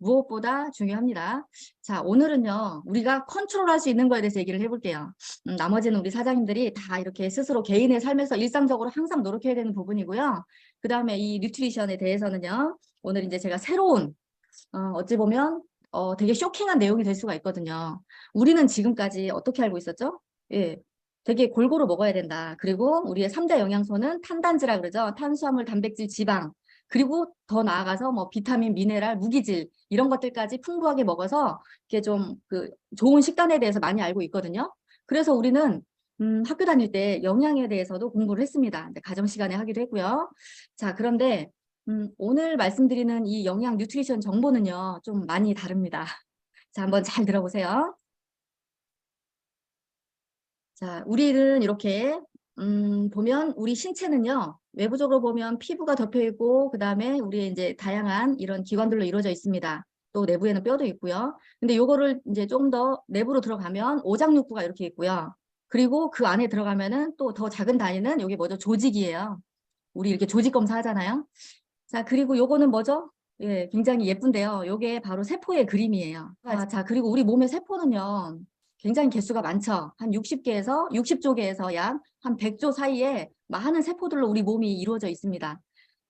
무엇보다 중요합니다. 자, 오늘은요, 우리가 컨트롤할 수 있는 거에 대해서 얘기를 해볼게요. 나머지는 우리 사장님들이 다 이렇게 스스로 개인의 삶에서 일상적으로 항상 노력해야 되는 부분이고요. 그 다음에 이 뉴트리션에 대해서는요, 오늘 이제 제가 새로운, 어찌 보면, 되게 쇼킹한 내용이 될 수가 있거든요. 우리는 지금까지 어떻게 알고 있었죠? 예. 되게 골고루 먹어야 된다. 그리고 우리의 3대 영양소는 탄단지라 그러죠. 탄수화물, 단백질, 지방. 그리고 더 나아가서 뭐 비타민, 미네랄, 무기질 이런 것들까지 풍부하게 먹어서 이렇게 좀 그 좋은 식단에 대해서 많이 알고 있거든요. 그래서 우리는 학교 다닐 때 영양에 대해서도 공부를 했습니다. 가정 시간에 하기도 했고요. 자, 그런데 오늘 말씀드리는 이 영양 뉴트리션 정보는요, 좀 많이 다릅니다. 자, 한번 잘 들어보세요. 자, 우리는 이렇게 보면 우리 신체는요. 외부적으로 보면 피부가 덮여 있고 그다음에 우리의 이제 다양한 이런 기관들로 이루어져 있습니다. 또 내부에는 뼈도 있고요. 근데 요거를 이제 좀 더 내부로 들어가면 오장육부가 이렇게 있고요. 그리고 그 안에 들어가면은 또 더 작은 단위는 여기 뭐죠? 조직이에요. 우리 이렇게 조직 검사 하잖아요. 자, 그리고 요거는 뭐죠? 예, 굉장히 예쁜데요. 요게 바로 세포의 그림이에요. 자, 그리고 우리 몸의 세포는요. 굉장히 개수가 많죠. 한 60개에서 60조개에서 약 한 100조 사이에 많은 세포들로 우리 몸이 이루어져 있습니다.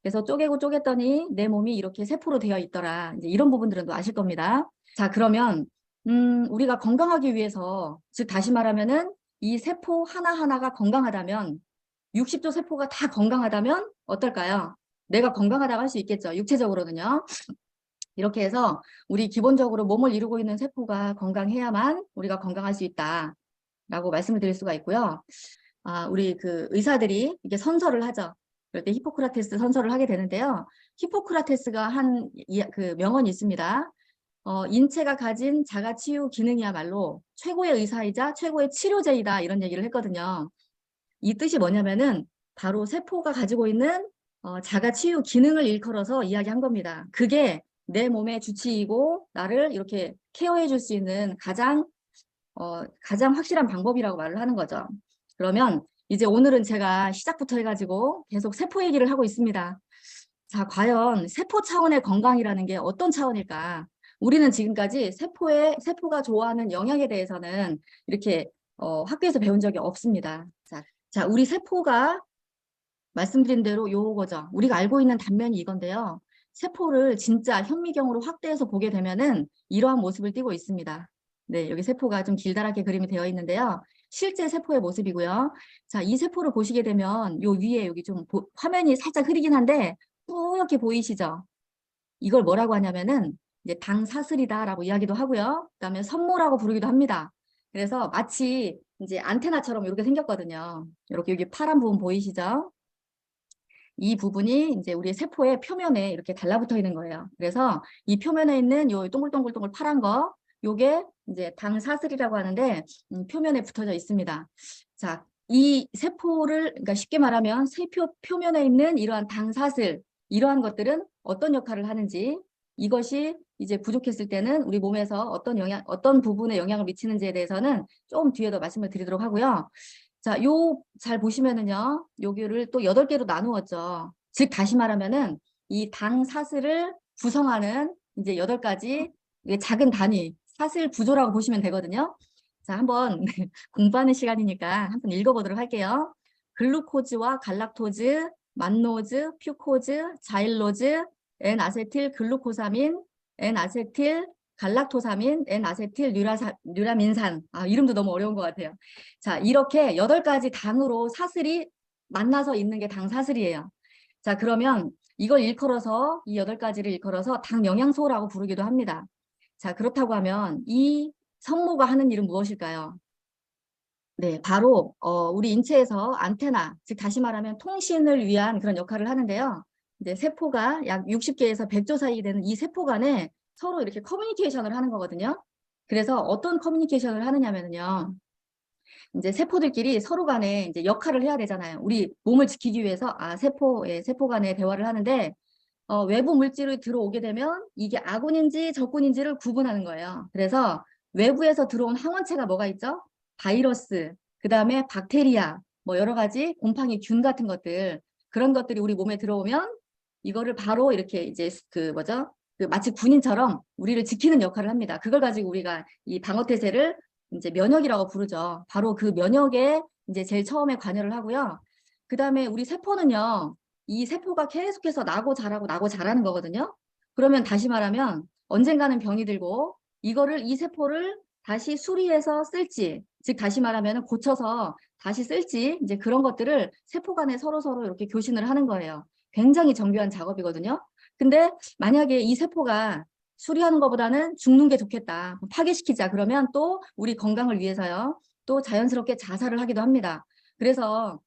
그래서 쪼개고 쪼갰더니 내 몸이 이렇게 세포로 되어 있더라. 이제 이런 부분들은 또 아실 겁니다. 자, 그러면 우리가 건강하기 위해서, 즉 다시 말하면은 이 세포 하나하나가 건강하다면 60조 세포가 다 건강하다면 어떨까요? 내가 건강하다고 할 수 있겠죠. 육체적으로는요. 이렇게 해서 우리 기본적으로 몸을 이루고 있는 세포가 건강해야만 우리가 건강할 수 있다라고 말씀을 드릴 수가 있고요. 우리 그 의사들이 이게 선서를 하죠. 그럴 때 히포크라테스 선서를 하게 되는데요. 히포크라테스가 한 그 명언이 있습니다. 인체가 가진 자가치유 기능이야말로 최고의 의사이자 최고의 치료제이다 이런 얘기를 했거든요. 이 뜻이 뭐냐면은 바로 세포가 가지고 있는 자가치유 기능을 일컬어서 이야기한 겁니다. 그게 내 몸의 주치이고 나를 이렇게 케어해 줄 수 있는 가장 확실한 방법이라고 말을 하는 거죠. 그러면 이제 오늘은 제가 시작부터 해가지고 계속 세포 얘기를 하고 있습니다. 자, 과연 세포 차원의 건강이라는 게 어떤 차원일까? 우리는 지금까지 세포가 좋아하는 영양에 대해서는 이렇게 학교에서 배운 적이 없습니다. 자, 우리 세포가 말씀드린 대로 요거죠. 우리가 알고 있는 단면이 이건데요. 세포를 진짜 현미경으로 확대해서 보게 되면은 이러한 모습을 띠고 있습니다. 네, 여기 세포가 좀 길다랗게 그림이 되어 있는데요. 실제 세포의 모습이고요. 자, 이 세포를 보시게 되면 요 위에 여기 좀 화면이 살짝 흐리긴 한데 뿌옇게 보이시죠? 이걸 뭐라고 하냐면은 이제 당사슬이다라고 이야기도 하고요. 그다음에 선모라고 부르기도 합니다. 그래서 마치 이제 안테나처럼 이렇게 생겼거든요. 이렇게 여기 파란 부분 보이시죠? 이 부분이 이제 우리 세포의 표면에 이렇게 달라붙어 있는 거예요. 그래서 이 표면에 있는 요 동글동글동글 파란 거, 요게 이제 당사슬이라고 하는데 표면에 붙어져 있습니다. 자, 이 세포를 그러니까 쉽게 말하면 세포 표면에 있는 이러한 당사슬, 이러한 것들은 어떤 역할을 하는지 이것이 이제 부족했을 때는 우리 몸에서 어떤 부분에 영향을 미치는지에 대해서는 좀 뒤에 더 말씀을 드리도록 하고요. 자, 잘 보시면은요, 여기를 또 8개로 나누었죠. 즉, 다시 말하면은 이 당 사슬을 구성하는 이제 8가지 작은 단위, 사슬 구조라고 보시면 되거든요. 자, 한번 공부하는 시간이니까 한번 읽어보도록 할게요. 글루코즈와 갈락토즈, 만노즈, 퓨코즈, 자일로즈, N아세틸 글루코사민, N아세틸 갈락토사민, N아세틸 뉴라민산. 이름도 너무 어려운 것 같아요. 자, 이렇게 8가지 당으로 사슬이 만나서 있는 게 당사슬이에요. 자, 그러면 이걸 일컬어서 이 8가지를 일컬어서 당 영양소라고 부르기도 합니다. 자, 그렇다고 하면 이 성모가 하는 일은 무엇일까요? 네, 바로 우리 인체에서 안테나, 즉 다시 말하면 통신을 위한 그런 역할을 하는데요. 이제 세포가 약 60개에서 100조 사이 되는 이 세포 간에 서로 이렇게 커뮤니케이션을 하는 거거든요. 그래서 어떤 커뮤니케이션을 하느냐면요. 이제 세포들끼리 서로 간에 이제 역할을 해야 되잖아요. 우리 몸을 지키기 위해서 세포 간에 대화를 하는데 외부 물질이 들어오게 되면 이게 아군인지 적군인지를 구분하는 거예요. 그래서 외부에서 들어온 항원체가 뭐가 있죠? 바이러스, 그다음에 박테리아, 뭐 여러 가지 곰팡이 균 같은 것들 그런 것들이 우리 몸에 들어오면 이거를 바로 이렇게 이제 그 뭐죠? 그 마치 군인처럼 우리를 지키는 역할을 합니다. 그걸 가지고 우리가 이 방어태세를 이제 면역이라고 부르죠. 바로 그 면역에 이제 제일 처음에 관여를 하고요. 그 다음에 우리 세포는요, 이 세포가 계속해서 나고 자라고 나고 자라는 거거든요. 그러면 다시 말하면 언젠가는 병이 들고 이거를 이 세포를 다시 수리해서 쓸지, 즉 다시 말하면 고쳐서 다시 쓸지 이제 그런 것들을 세포 간에 서로 이렇게 교신을 하는 거예요. 굉장히 정교한 작업이거든요. 근데 만약에 이 세포가 수리하는 것보다는 죽는 게 좋겠다. 파괴시키자. 그러면 또 우리 건강을 위해서요. 또 자연스럽게 자살을 하기도 합니다. 그래서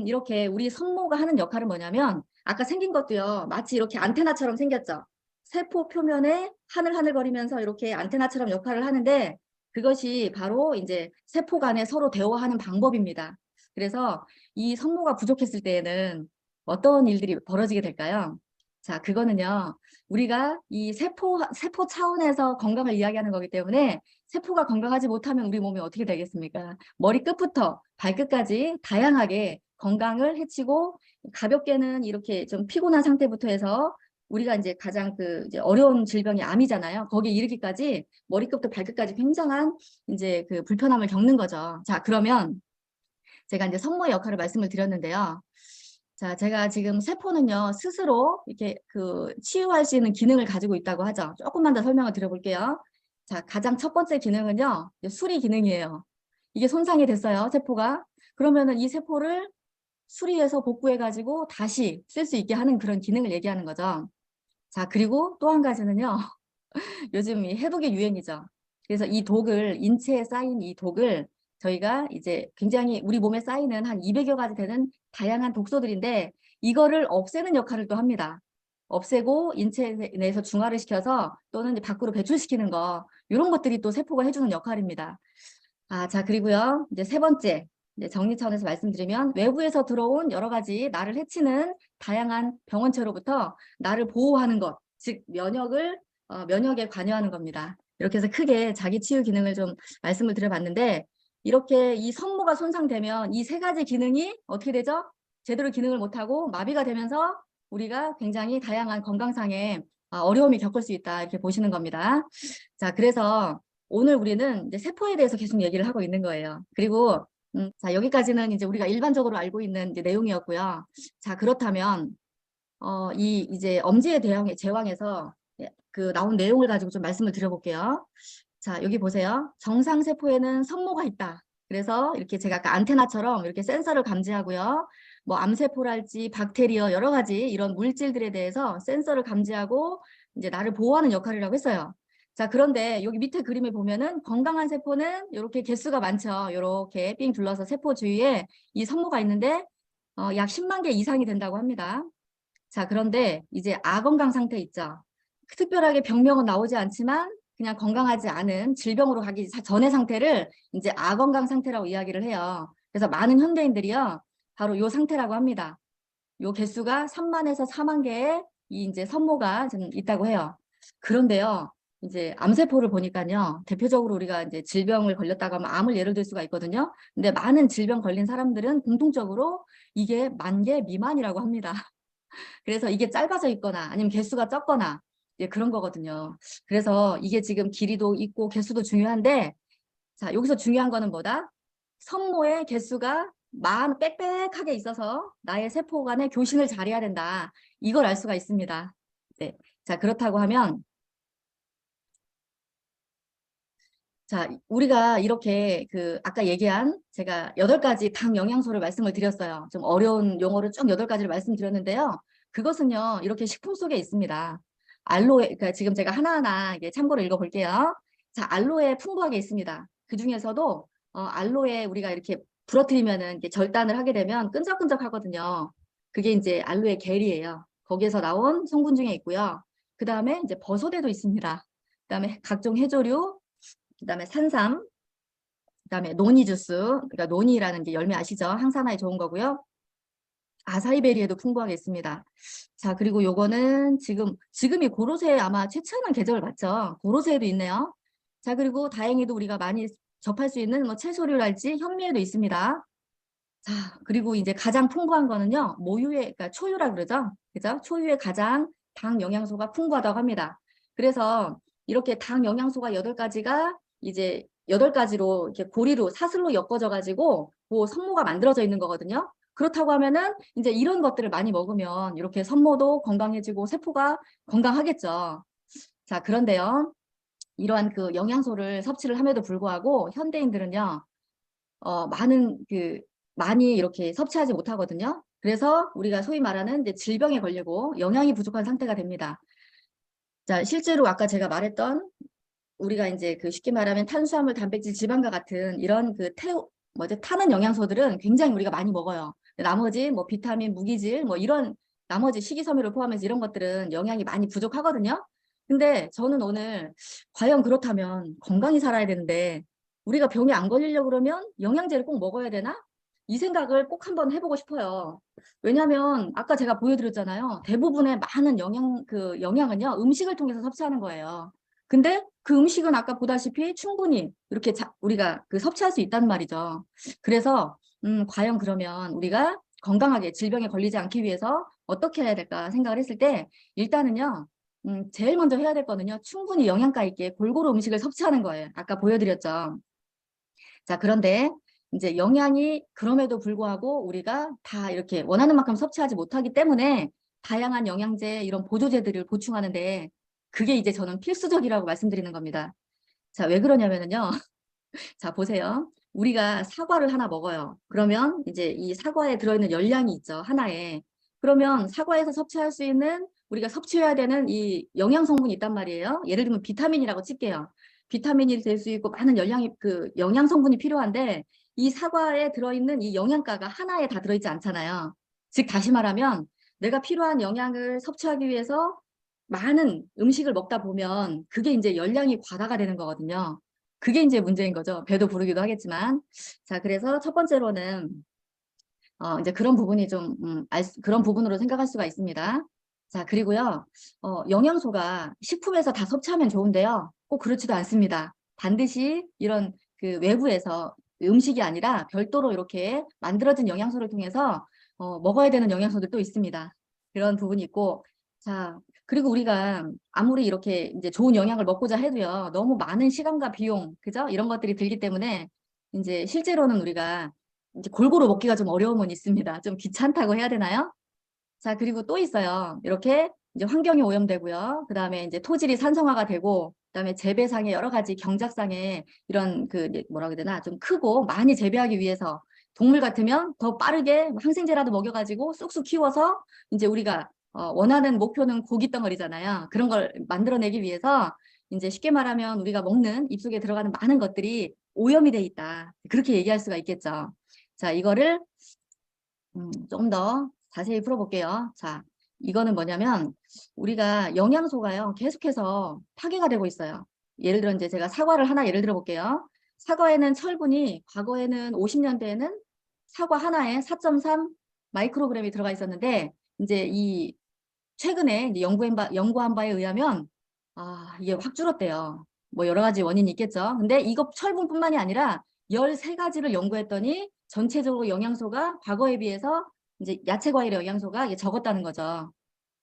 이렇게 우리 성모가 하는 역할은 뭐냐면 아까 생긴 것도요. 마치 이렇게 안테나처럼 생겼죠. 세포 표면에 하늘하늘거리면서 이렇게 안테나처럼 역할을 하는데 그것이 바로 이제 세포 간에 서로 대화하는 방법입니다. 그래서 이 성모가 부족했을 때에는 어떤 일들이 벌어지게 될까요? 자, 그거는요. 우리가 이 세포 차원에서 건강을 이야기하는 거기 때문에 세포가 건강하지 못하면 우리 몸이 어떻게 되겠습니까? 머리 끝부터 발끝까지 다양하게 건강을 해치고 가볍게는 이렇게 좀 피곤한 상태부터 해서 우리가 이제 가장 그 이제 어려운 질병이 암이잖아요. 거기에 이르기까지 머리끝부터 발끝까지 굉장한 이제 그 불편함을 겪는 거죠. 자, 그러면 제가 이제 성모의 역할을 말씀을 드렸는데요. 자, 제가 지금 세포는요, 스스로 이렇게 그 치유할 수 있는 기능을 가지고 있다고 하죠. 조금만 더 설명을 드려볼게요. 자, 가장 첫 번째 기능은요, 수리 기능이에요. 이게 손상이 됐어요, 세포가. 그러면은 이 세포를 수리해서 복구해가지고 다시 쓸 수 있게 하는 그런 기능을 얘기하는 거죠. 자, 그리고 또 한 가지는요, 요즘 이 해독의 유행이죠. 그래서 이 독을, 인체에 쌓인 이 독을 저희가 이제 굉장히 우리 몸에 쌓이는 한 200여 가지 되는 다양한 독소들인데 이거를 없애는 역할을 또 합니다. 없애고 인체 내에서 중화를 시켜서 또는 이제 밖으로 배출시키는 거 이런 것들이 또 세포가 해주는 역할입니다. 아, 자, 그리고요. 이제 세 번째, 이제 정리 차원에서 말씀드리면 외부에서 들어온 여러 가지 나를 해치는 다양한 병원체로부터 나를 보호하는 것, 즉 면역에 관여하는 겁니다. 이렇게 해서 크게 자기 치유 기능을 좀 말씀을 드려봤는데 이렇게 이 성모가 손상되면 이 세 가지 기능이 어떻게 되죠? 제대로 기능을 못하고 마비가 되면서 우리가 굉장히 다양한 건강상의 어려움이 겪을 수 있다 이렇게 보시는 겁니다. 자, 그래서 오늘 우리는 이제 세포에 대해서 계속 얘기를 하고 있는 거예요. 그리고 자, 여기까지는 이제 우리가 일반적으로 알고 있는 이제 내용이었고요. 자, 그렇다면 이제 엄지의 제왕에서 그 나온 내용을 가지고 좀 말씀을 드려볼게요. 자, 여기 보세요. 정상 세포에는 성모가 있다. 그래서 이렇게 제가 아까 안테나처럼 이렇게 센서를 감지하고요. 뭐 암세포랄지 박테리아 여러 가지 이런 물질들에 대해서 센서를 감지하고 이제 나를 보호하는 역할이라고 했어요. 자, 그런데 여기 밑에 그림에 보면은 건강한 세포는 이렇게 개수가 많죠. 이렇게 삥 둘러서 세포 주위에 이 성모가 있는데 약 10만 개 이상이 된다고 합니다. 자, 그런데 이제 아건강 상태 있죠. 특별하게 병명은 나오지 않지만 그냥 건강하지 않은 질병으로 가기 전의 상태를 이제 아건강 상태라고 이야기를 해요. 그래서 많은 현대인들이요. 바로 이 상태라고 합니다. 요 개수가 3만에서 4만 개의 이 이제 선모가 좀 있다고 해요. 그런데요. 이제 암세포를 보니까요. 대표적으로 우리가 이제 질병을 걸렸다고 하면 암을 예를 들 수가 있거든요. 근데 많은 질병 걸린 사람들은 공통적으로 이게 10,000개 미만이라고 합니다. 그래서 이게 짧아져 있거나 아니면 개수가 적거나 이제 그런 거거든요. 그래서 이게 지금 길이도 있고 개수도 중요한데 자, 여기서 중요한 거는 뭐다? 성모의 개수가 빽빽하게 있어서 나의 세포 간의 교신을 잘해야 된다. 이걸 알 수가 있습니다. 네. 자, 그렇다고 하면 자, 우리가 이렇게 그 아까 얘기한 제가 8가지 당 영양소를 말씀을 드렸어요. 좀 어려운 용어를 쭉 8가지를 말씀드렸는데요. 그것은요, 이렇게 식품 속에 있습니다. 알로에, 그러니까 지금 제가 하나하나 이게 참고로 읽어볼게요. 자, 알로에 풍부하게 있습니다. 그 중에서도 알로에 우리가 이렇게 부러뜨리면은 이게 절단을 하게 되면 끈적끈적 하거든요. 그게 이제 알로에 겔이에요. 거기에서 나온 성분 중에 있고요. 그 다음에 이제 버섯에도 있습니다. 그 다음에 각종 해조류, 그다음에 산삼, 그다음에 노니 주스, 그러니까 노니라는 게 열매 아시죠? 항산화에 좋은 거고요. 아사이베리에도 풍부하게 있습니다. 자, 그리고 요거는 지금이 고로쇠 아마 최첨단 계절을 맞죠? 고로쇠에도 있네요. 자, 그리고 다행히도 우리가 많이 접할 수 있는 뭐 채소류랄지 현미에도 있습니다. 자, 그리고 이제 가장 풍부한 거는요. 모유에, 그러니까 초유라 그러죠? 그죠? 초유에 가장 당 영양소가 풍부하다고 합니다. 그래서 이렇게 당 영양소가 8가지가 이제 8가지로 이렇게 고리로 사슬로 엮어져 가지고 그 성모가 만들어져 있는 거거든요. 그렇다고 하면은 이제 이런 것들을 많이 먹으면 이렇게 성모도 건강해지고 세포가 건강하겠죠. 자, 그런데요. 이러한 그 영양소를 섭취를 함에도 불구하고 현대인들은요. 많이 이렇게 섭취하지 못하거든요. 그래서 우리가 소위 말하는 이제 질병에 걸리고 영양이 부족한 상태가 됩니다. 자, 실제로 아까 제가 말했던 우리가 이제 그 쉽게 말하면 탄수화물, 단백질, 지방과 같은 이런 타는 영양소들은 굉장히 우리가 많이 먹어요. 나머지 뭐 비타민, 무기질, 뭐 이런 나머지 식이섬유를 포함해서 이런 것들은 영양이 많이 부족하거든요. 근데 저는 오늘 과연 그렇다면 건강히 살아야 되는데 우리가 병이 안 걸리려고 그러면 영양제를 꼭 먹어야 되나? 이 생각을 꼭 한번 해보고 싶어요. 왜냐하면 아까 제가 보여드렸잖아요. 대부분의 많은 영양은요, 음식을 통해서 섭취하는 거예요. 근데 그 음식은 아까 보다시피 충분히 이렇게 우리가 섭취할 수 있단 말이죠. 그래서 과연 그러면 우리가 건강하게 질병에 걸리지 않기 위해서 어떻게 해야 될까 생각을 했을 때 일단은요. 제일 먼저 해야 될 거는요. 충분히 영양가 있게 골고루 음식을 섭취하는 거예요. 아까 보여드렸죠. 자, 그런데 이제 영양이 그럼에도 불구하고 우리가 다 이렇게 원하는 만큼 섭취하지 못하기 때문에 다양한 영양제 이런 보조제들을 보충하는데 그게 이제 저는 필수적이라고 말씀드리는 겁니다. 자, 왜 그러냐면요. 자, 보세요. 우리가 사과를 하나 먹어요. 그러면 이제 이 사과에 들어있는 열량이 있죠. 하나에. 그러면 사과에서 섭취할 수 있는 우리가 섭취해야 되는 이 영양 성분이 있단 말이에요. 예를 들면 비타민이라고 칠게요. 비타민이 될 수 있고 많은 영양 성분이 필요한데 이 사과에 들어있는 이 영양가가 하나에 다 들어있지 않잖아요. 즉 다시 말하면 내가 필요한 영양을 섭취하기 위해서 많은 음식을 먹다 보면 그게 이제 열량이 과다가 되는 거거든요. 그게 이제 문제인 거죠. 배도 부르기도 하겠지만. 자, 그래서 첫 번째로는 이제 그런 부분이 좀 그런 부분으로 생각할 수가 있습니다. 자, 그리고요. 영양소가 식품에서 다 섭취하면 좋은데요. 꼭 그렇지도 않습니다. 반드시 이런 그 외부에서 음식이 아니라 별도로 이렇게 만들어진 영양소를 통해서 먹어야 되는 영양소들도 있습니다. 그런 부분이 있고. 자, 그리고 우리가 아무리 이렇게 이제 좋은 영양을 먹고자 해도요. 너무 많은 시간과 비용, 그죠? 이런 것들이 들기 때문에 이제 실제로는 우리가 이제 골고루 먹기가 좀 어려움은 있습니다. 좀 귀찮다고 해야 되나요? 자, 그리고 또 있어요. 이렇게 이제 환경이 오염되고요. 그 다음에 이제 토질이 산성화가 되고, 그 다음에 재배상의 여러 가지 경작상의 이런 이제 뭐라 그래야 되나, 좀 크고 많이 재배하기 위해서 동물 같으면 더 빠르게 항생제라도 먹여가지고 쑥쑥 키워서 이제 우리가 원하는 목표는 고기 덩어리잖아요. 그런 걸 만들어내기 위해서 이제 쉽게 말하면 우리가 먹는 입속에 들어가는 많은 것들이 오염이 돼 있다. 그렇게 얘기할 수가 있겠죠. 자, 이거를 좀 더 자세히 풀어볼게요. 자, 이거는 뭐냐면 우리가 영양소가요. 계속해서 파괴가 되고 있어요. 예를 들어 이제 제가 사과를 하나 예를 들어 볼게요. 사과에는 철분이 과거에는 50년대에는 사과 하나에 4.3 마이크로그램이 들어가 있었는데 이제 이 최근에 이제 연구한 바에 의하면 이게 확 줄었대요. 뭐 여러 가지 원인이 있겠죠. 근데 이거 철분뿐만이 아니라 13가지를 연구했더니 전체적으로 영양소가 과거에 비해서 이제 야채 과일의 영양소가 이게 적었다는 거죠.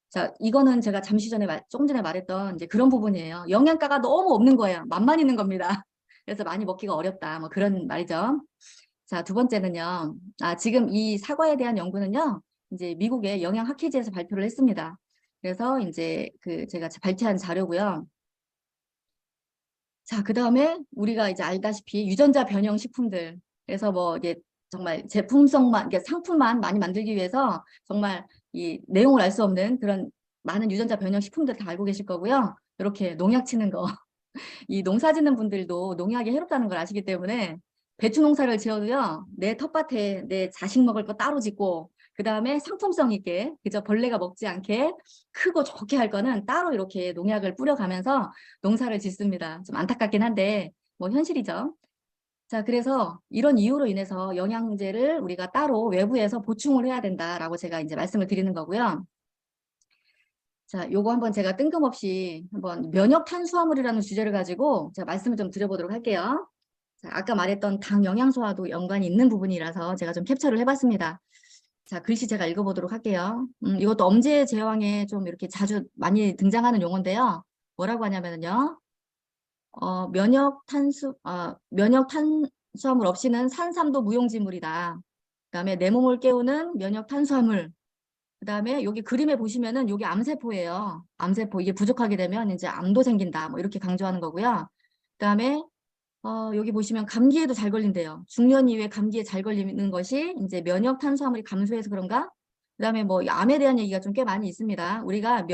자, 이거는 제가 조금 전에 말했던 이제 그런 부분이에요. 영양가가 너무 없는 거예요. 맛만 있는 겁니다. 그래서 많이 먹기가 어렵다. 뭐 그런 말이죠. 자, 두 번째는요. 지금 이 사과에 대한 연구는요. 이제 미국의 영양학회지에서 발표를 했습니다. 그래서 이제 제가 발췌한 자료고요. 자, 그다음에 우리가 이제 알다시피 유전자 변형 식품들. 그래서 뭐 이게 정말 제품성만, 이게 상품만 많이 만들기 위해서 정말 이 내용을 알 수 없는 그런 많은 유전자 변형 식품들 다 알고 계실 거고요. 이렇게 농약 치는 거. 이 농사 짓는 분들도 농약이 해롭다는 걸 아시기 때문에 배추 농사를 지어도요. 내 텃밭에 내 자식 먹을 거 따로 짓고 그다음에 상품성 있게 그저 벌레가 먹지 않게 크고 좋게 할 거는 따로 이렇게 농약을 뿌려가면서 농사를 짓습니다. 좀 안타깝긴 한데 뭐 현실이죠. 자, 그래서 이런 이유로 인해서 영양제를 우리가 따로 외부에서 보충을 해야 된다라고 제가 이제 말씀을 드리는 거고요. 자, 요거 한번 제가 뜬금없이 한번 면역 탄수화물이라는 주제를 가지고 제가 말씀을 좀 드려보도록 할게요. 자, 아까 말했던 당 영양소와도 연관이 있는 부분이라서 제가 좀 캡처를 해봤습니다. 자, 글씨 제가 읽어보도록 할게요. 이것도 엄지의 제왕에 좀 이렇게 자주 많이 등장하는 용어인데요. 뭐라고 하냐면요. 면역 탄수화물 없이는 산삼도 무용지물이다. 그다음에 내 몸을 깨우는 면역 탄수화물. 그다음에 여기 그림에 보시면은 여기 암세포예요. 암세포 이게 부족하게 되면 이제 암도 생긴다. 뭐 이렇게 강조하는 거고요. 그다음에 여기 보시면 감기에도 잘 걸린대요. 중년 이후에 감기에 잘 걸리는 것이 이제 면역 탄수화물이 감소해서 그런가? 그다음에 뭐 암에 대한 얘기가 좀 꽤 많이 있습니다. 우리가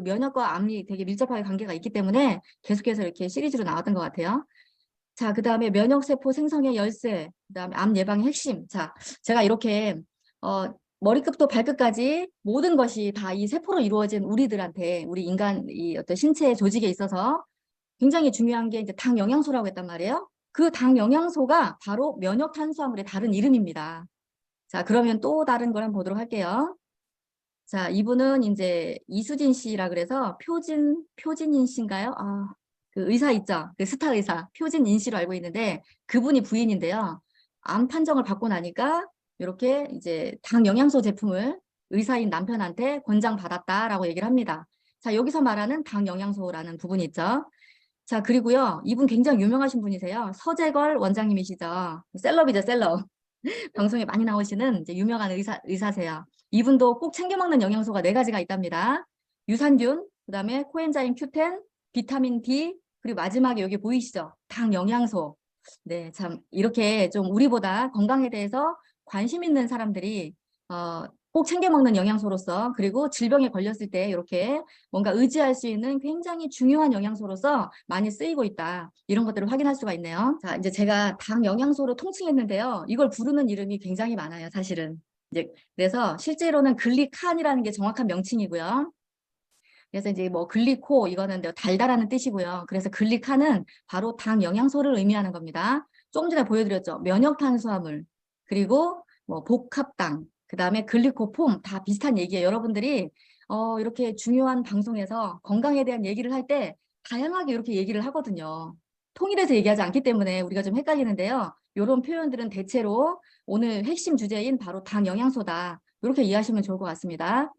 면역과 암이 되게 밀접하게 관계가 있기 때문에 계속해서 이렇게 시리즈로 나왔던 것 같아요. 자, 그다음에 면역세포 생성의 열쇠, 그다음에 암 예방의 핵심. 자, 제가 이렇게 어, 머리끝부터 발끝까지 모든 것이 다 이 세포로 이루어진 우리들한테 우리 인간 이 어떤 신체 조직에 있어서 굉장히 중요한 게 이제 당 영양소라고 했단 말이에요. 그 당 영양소가 바로 면역 탄수화물의 다른 이름입니다. 자, 그러면 또 다른 걸 한번 보도록 할게요. 자, 이분은 이제 이수진 씨라 그래서 표진인 씨인가요? 그 의사 있죠? 그 스타 의사 표진인 씨로 알고 있는데 그분이 부인인데요. 암 판정을 받고 나니까 이렇게 이제 당 영양소 제품을 의사인 남편한테 권장받았다라고 얘기를 합니다. 자, 여기서 말하는 당 영양소라는 부분이 있죠. 자, 그리고요. 이분 굉장히 유명하신 분이세요. 서재걸 원장님이시죠. 셀럽이죠, 셀럽. 방송에 많이 나오시는 이제 유명한 의사세요. 이분도 꼭 챙겨 먹는 영양소가 4가지가 있답니다. 유산균, 그다음에 코엔자임 Q10, 비타민 D, 그리고 마지막에 여기 보이시죠? 당 영양소. 네, 참 이렇게 좀 우리보다 건강에 대해서 관심 있는 사람들이 꼭 챙겨 먹는 영양소로서 그리고 질병에 걸렸을 때 이렇게 뭔가 의지할 수 있는 굉장히 중요한 영양소로서 많이 쓰이고 있다. 이런 것들을 확인할 수가 있네요. 자, 이제 제가 당 영양소로 통칭했는데요. 이걸 부르는 이름이 굉장히 많아요, 사실은. 이제 그래서 실제로는 글리칸이라는 게 정확한 명칭이고요. 그래서 이제 뭐 글리코 이거는 달달하는 뜻이고요. 그래서 글리칸은 바로 당 영양소를 의미하는 겁니다. 조금 전에 보여드렸죠. 면역 탄수화물 그리고 뭐 복합당 그다음에 글리코폼 다 비슷한 얘기예요. 여러분들이 이렇게 중요한 방송에서 건강에 대한 얘기를 할 때 다양하게 이렇게 얘기를 하거든요. 통일해서 얘기하지 않기 때문에 우리가 좀 헷갈리는데요. 이런 표현들은 대체로 오늘 핵심 주제인 바로 당 영양소다. 이렇게 이해하시면 좋을 것 같습니다.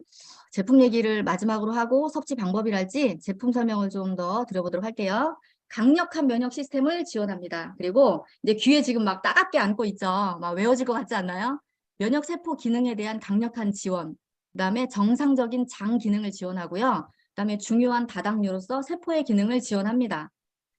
제품 얘기를 마지막으로 하고 섭취 방법이랄지 제품 설명을 좀 더 드려보도록 할게요. 강력한 면역 시스템을 지원합니다. 그리고 이제 귀에 지금 막 따갑게 안고 있죠. 막 외워질 것 같지 않나요? 면역 세포 기능에 대한 강력한 지원, 그다음에 정상적인 장 기능을 지원하고요. 그다음에 중요한 다당류로서 세포의 기능을 지원합니다.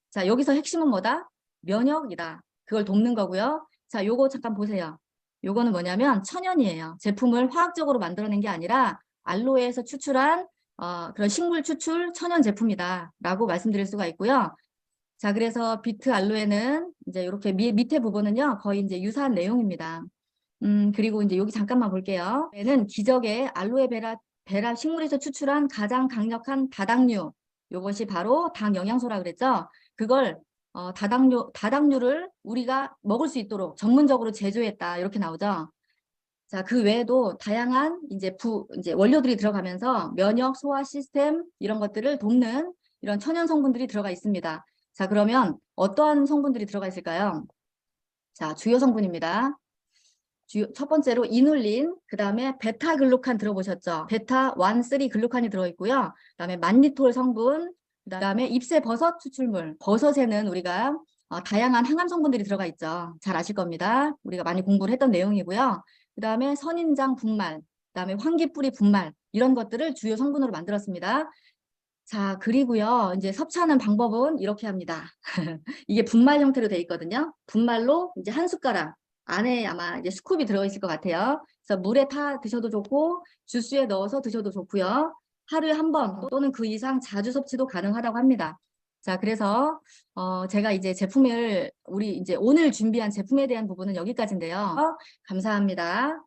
자, 여기서 핵심은 뭐다? 면역이다. 그걸 돕는 거고요. 자, 요거 잠깐 보세요. 요거는 뭐냐면 천연이에요. 제품을 화학적으로 만들어낸 게 아니라 알로에에서 추출한 그런 식물 추출 천연 제품이다 라고 말씀드릴 수가 있고요. 자, 그래서 비트 알로에는 이제 이렇게 밑에 부분은요 거의 이제 유사한 내용입니다. 그리고 이제 여기 잠깐만 볼게요. 얘는 기적의 알로에 베라 식물에서 추출한 가장 강력한 다당류. 이것이 바로 당 영양소라 그랬죠. 그걸 다당류를 우리가 먹을 수 있도록 전문적으로 제조했다 이렇게 나오죠. 자, 그 외에도 다양한 이제 원료들이 들어가면서 면역 소화 시스템 이런 것들을 돕는 이런 천연 성분들이 들어가 있습니다. 자, 그러면 어떠한 성분들이 들어가 있을까요? 자, 주요 성분입니다. 첫 번째로 이눌린, 그 다음에 베타글루칸 들어보셨죠? 베타 1, 3 글루칸이 들어있고요. 그 다음에 만니톨 성분, 그 다음에 ipse 버섯 추출물. 버섯에는 우리가 다양한 항암 성분들이 들어가 있죠. 잘 아실 겁니다. 우리가 많이 공부를 했던 내용이고요. 그 다음에 선인장 분말, 그 다음에 황기뿌리 분말 이런 것들을 주요 성분으로 만들었습니다. 자, 그리고요. 이제 섭취하는 방법은 이렇게 합니다. 이게 분말 형태로 되어 있거든요. 분말로 이제 한 숟가락 안에 아마 이제 스쿱이 들어있을 것 같아요. 그래서 물에 타 드셔도 좋고 주스에 넣어서 드셔도 좋고요. 하루에 한 번 또는 그 이상 자주 섭취도 가능하다고 합니다. 자, 그래서 제가 이제 우리 이제 오늘 준비한 제품에 대한 부분은 여기까지인데요. 감사합니다.